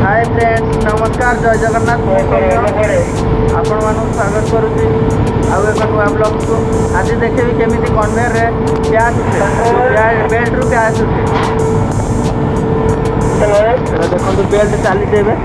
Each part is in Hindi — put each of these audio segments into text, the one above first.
हाय फ्रेंड्स नमस्कार जय जगन्नाथ आपण मानक स्वागत करुच्ची आउ एक नुआ ब्लॉग को आज देखेबी केमिति कन्वेयर रे प्याज बेल्ट रु प्याज उठे देखो बेल्ट चली देबे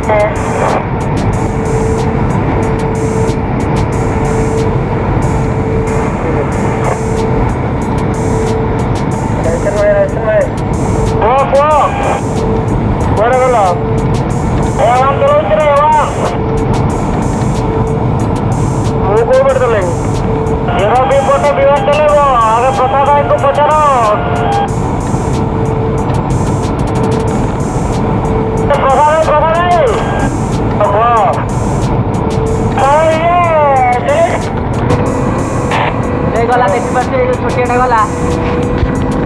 गला देखिए जो छोटिया गला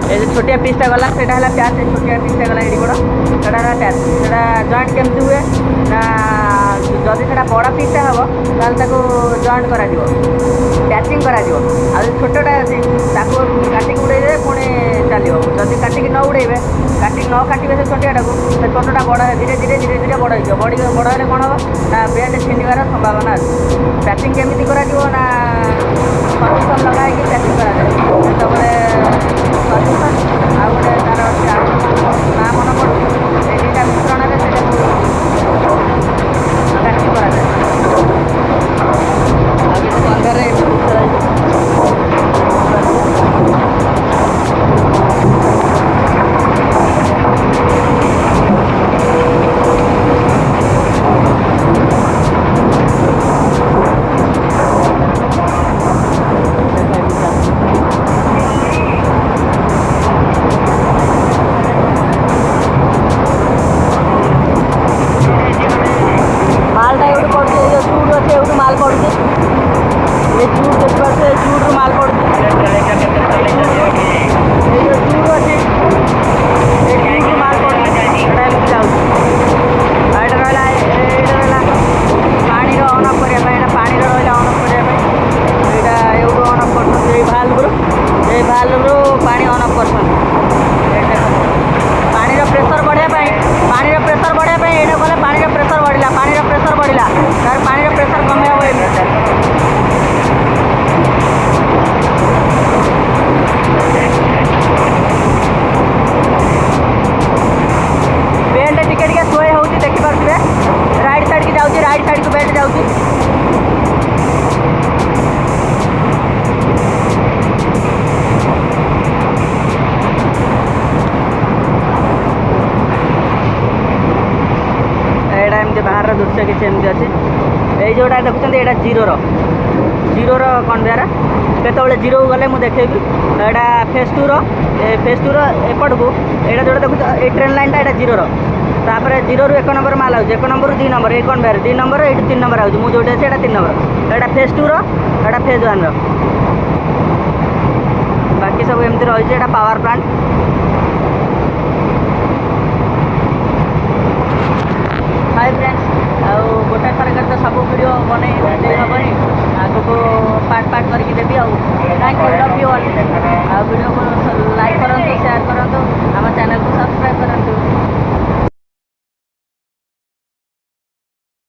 ये जो छोटिया पीसटा गला से प्याज छोटिया पीसटा गला ये गोड़ से प्याज से जॉइंट केमती हुए ना जदि से बड़ा पीसटा हम ताको जॉइंट करा पैचिंग करा छोटा अच्छी काटिक उड़े पुणी चलो जदि काटिक न उड़े काटिक न काटे से छोटिया से छोटा बड़ धीरे धीरे धीरे धीरे बड़ हो बड़ हेल्ले कौन हम ना बेल्ट छिंडार संभावना अच्छी पैचिंग केमी कर सल्यूसन लगा पैकिंग कराए सल्यूसन आ गए तार ना मन पड़े दुटा मिश्रण पैकिंग कराए बाहर दृश्य किसी एमती अच्छी ये जोटा देखुं यहाँ जीरोर कन्वेयर केतवे जीरो गले मुझे देखेबी यहाँ फेज टू एपट को यहाँ जोटा देखुच ये ट्रेन लाइन टा जीरोर तापर जीरो एक नंबर माल आउे एक नंबर 2 नंबर ये कन्वेयर 2 नंबर ये 3 नंबर आउे मुझे जोटे अच्छे 3 नंबर यहाँ फेज टू यहाँ फेज 1 बाकी सब एमती रही है पावर प्लांट